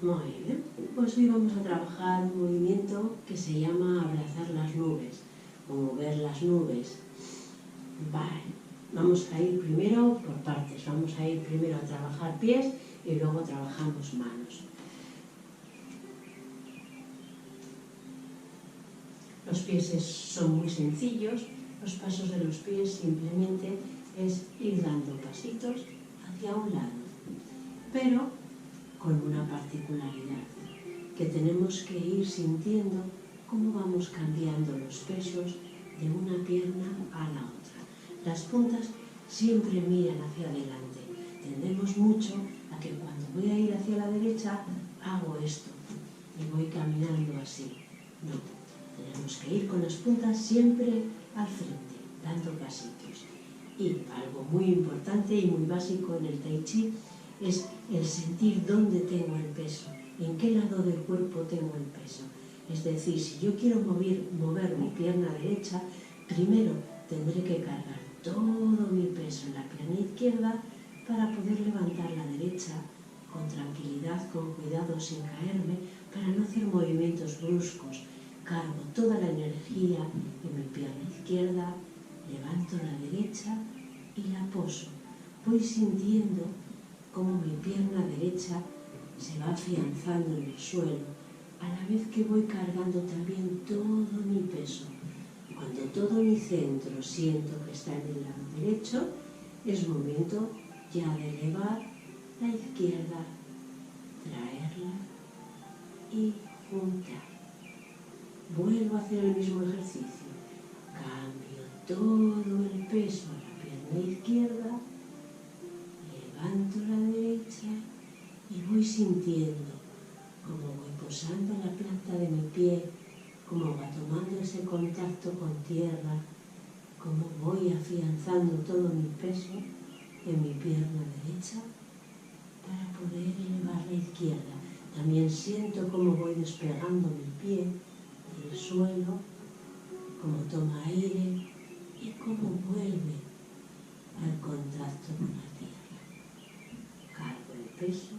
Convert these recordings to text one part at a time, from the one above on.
Muy bien, pues hoy vamos a trabajar un movimiento que se llama abrazar las nubes o mover las nubes. Vale, vamos a ir primero por partes, vamos a ir primero a trabajar pies y luego trabajamos manos. Los pies son muy sencillos, los pasos de los pies simplemente es ir dando pasitos hacia un lado, pero con una particularidad, que tenemos que ir sintiendo cómo vamos cambiando los pesos de una pierna a la otra. Las puntas siempre miran hacia adelante. Tendemos mucho a que cuando voy a ir hacia la derecha hago esto y voy caminando así. No, tenemos que ir con las puntas siempre al frente, dando pasitos. Y algo muy importante y muy básico en el Tai Chi es el sentir dónde tengo el peso, en qué lado del cuerpo tengo el peso. Es decir, si yo quiero mover mi pierna derecha, primero tendré que cargar todo mi peso en la pierna izquierda para poder levantar la derecha con tranquilidad, con cuidado, sin caerme, para no hacer movimientos bruscos. Cargo toda la energía en mi pierna izquierda, levanto la derecha y la poso. Voy sintiendo cómo mi pierna derecha se va afianzando en el suelo, a la vez que voy cargando también todo mi peso. Cuando todo mi centro siento que está en el lado derecho, es momento ya de elevar la izquierda, traerla y juntar. Vuelvo a hacer el mismo ejercicio. Cambio todo el peso a la pierna izquierda, levanto la derecha y voy sintiendo cómo voy posando la planta de mi pie, cómo va tomando ese contacto con tierra, cómo voy afianzando todo mi peso en mi pierna derecha para poder elevar la izquierda. También siento cómo voy despegando mi pie del suelo, cómo toma aire y cómo vuelve al contacto con la tierra. Cargo el peso,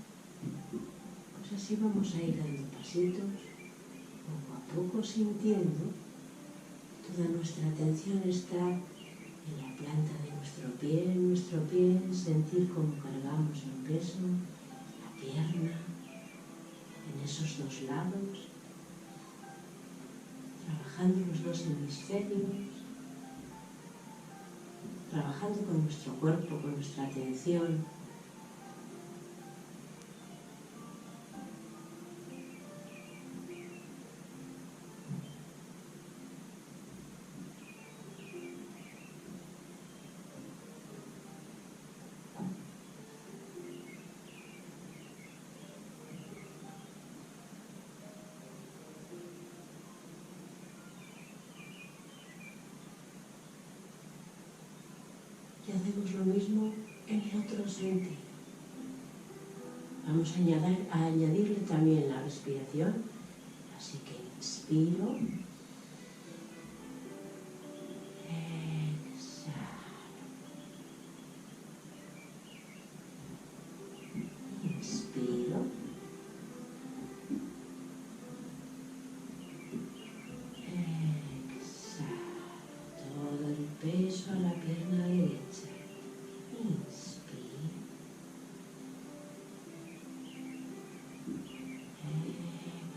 pues así vamos a ir dando pasitos, poco a poco sintiendo. Toda nuestra atención está en la planta de nuestro pie, sentir cómo cargamos el peso, la pierna, en esos dos lados, trabajando los dos hemisferios, trabajando con nuestro cuerpo, con nuestra atención. Y hacemos lo mismo en el otro sentido. Vamos a añadirle también la respiración, así que inspiro, exhalo, inspiro, exhalo, todo el peso a la pierna derecha. Inspiro,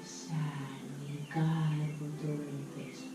exhalo y cargo todo el peso.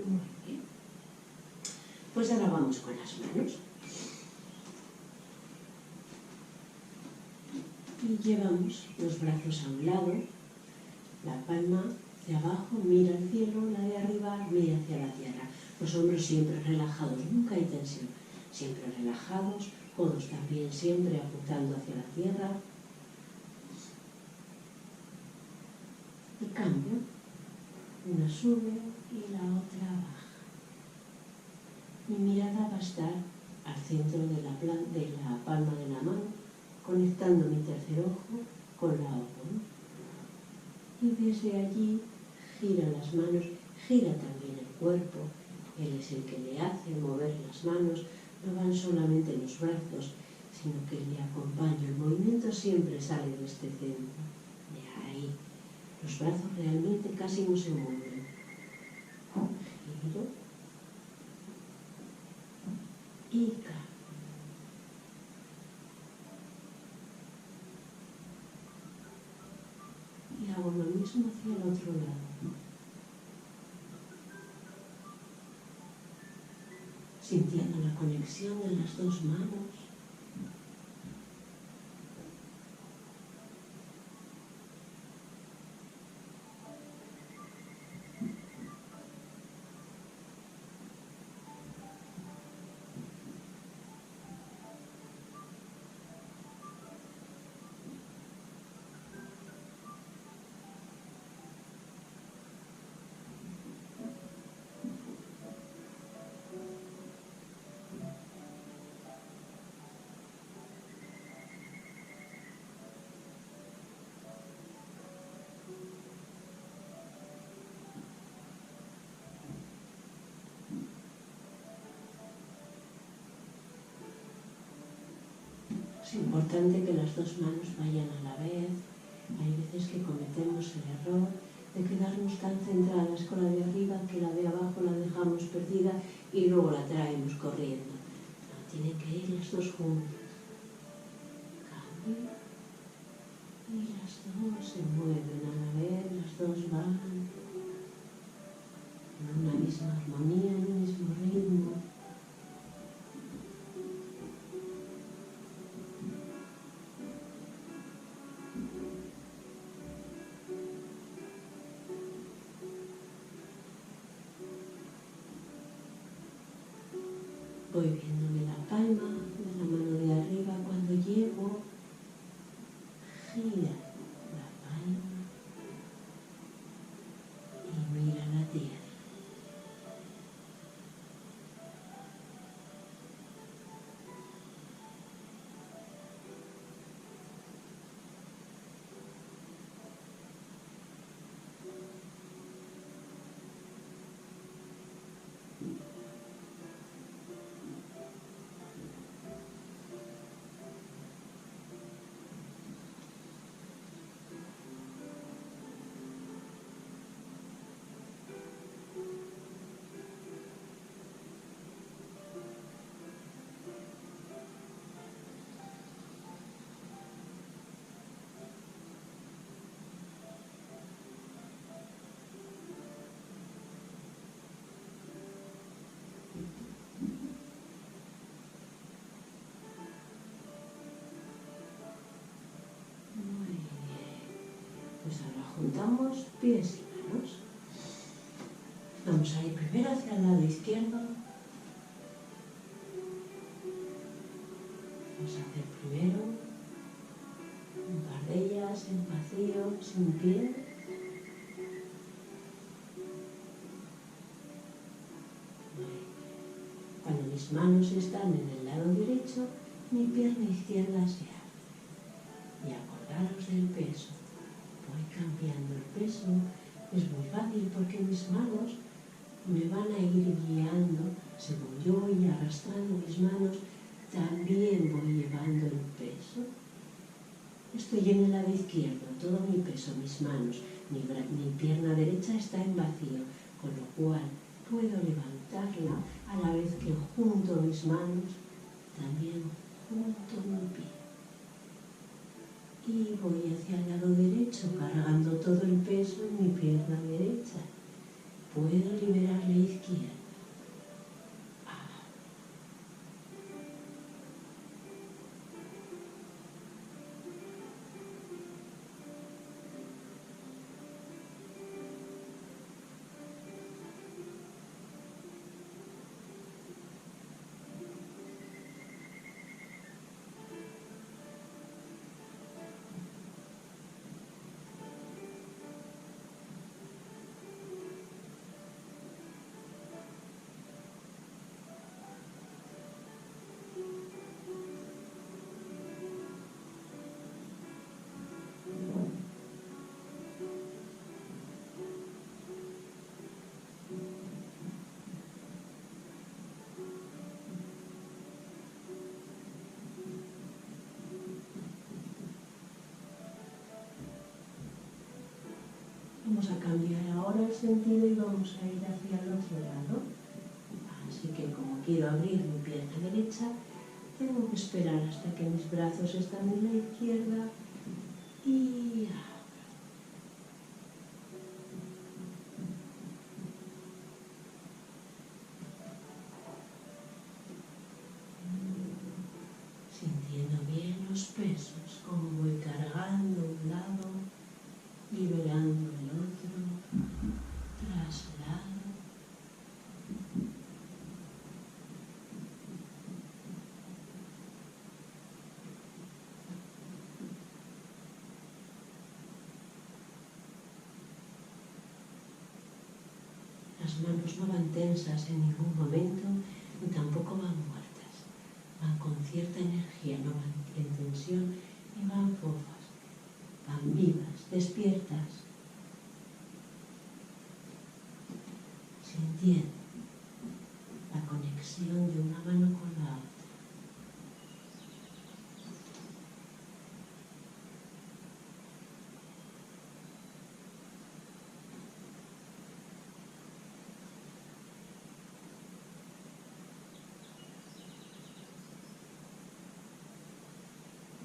Muy bien. Pues ahora vamos con las manos. Y llevamos los brazos a un lado, la palma hacia abajo, mira al cielo, la de arriba mira hacia la tierra. Los hombros siempre relajados, nunca hay tensión, siempre relajados, codos también siempre apuntando hacia la tierra. Y cambio, una sube y la otra baja. Mi mirada va a estar al centro de la palma de la mano, conectando mi tercer ojo con la otra. Y desde allí gira las manos, gira también el cuerpo. Él es el que le hace mover las manos, no van solamente los brazos, sino que le acompaña. El movimiento siempre sale de este centro, de ahí. Los brazos realmente casi no se mueven. Giro y cambio. Y hago lo mismo hacia el otro lado. Sintiendo la conexión de las dos manos. Es importante que las dos manos vayan a la vez. Hay veces que cometemos el error de quedarnos tan centradas con la de arriba que la de abajo la dejamos perdida y luego la traemos corriendo. No, tienen que ir las dos juntas. Cambio. Y las dos se mueven a la vez, las dos van en una misma armonía, en un mismo ritmo. Voy viéndome la palma de la mano de arriba. Cuando llego, gira la palma y mira la tierra. Pues ahora juntamos pies y manos. Vamos a ir primero hacia el lado izquierdo. Vamos a hacer primero un par de ellas en vacío, sin pie. Cuando mis manos están en el lado derecho, mi pierna izquierda se abre. Y acordaros del peso. Voy cambiando el peso. Es muy fácil porque mis manos me van a ir guiando. Según yo voy arrastrando mis manos, también voy llevando el peso. Estoy en el lado izquierdo, todo mi peso, mis manos, mi pierna derecha está en vacío, con lo cual puedo levantarla a la vez que junto mis manos, también junto mi pie. Y voy hacia el lado derecho, cargando todo el peso en mi pierna derecha. Puedo liberar la izquierda. Vamos a cambiar ahora el sentido y vamos a ir hacia el otro lado. Así que como quiero abrir mi pierna derecha, tengo que esperar hasta que mis brazos están en la izquierda y abro. Sintiendo bien los pesos, como voy cargando un lado, liberando el otro, traslado. Las manos no van tensas en ningún momento, ni tampoco van muertas. Van con cierta energía, no van en tensión, ni van fofas. Van vivas, despiertas, sintiendo la conexión de una mano con la otra.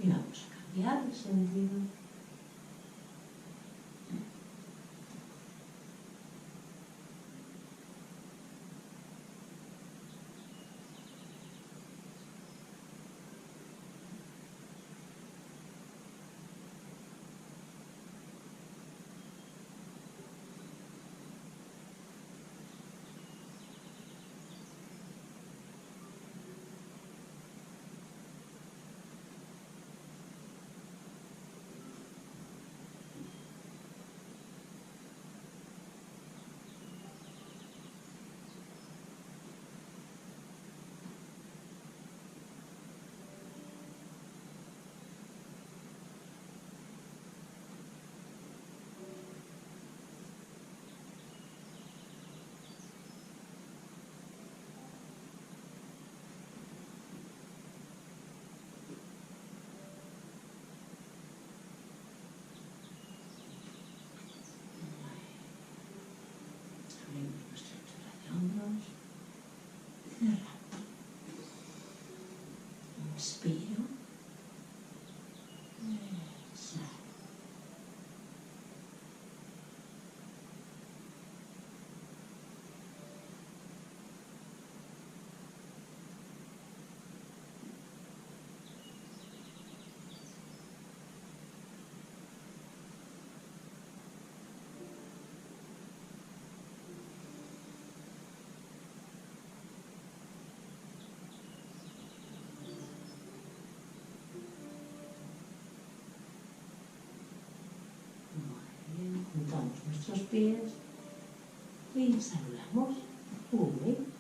Y vamos a cambiar el sentido. Abrimos nuestra altura de hombros. Cerramos. Inspiro. Exhalo. Juntamos nuestros pies y saludamos. 1,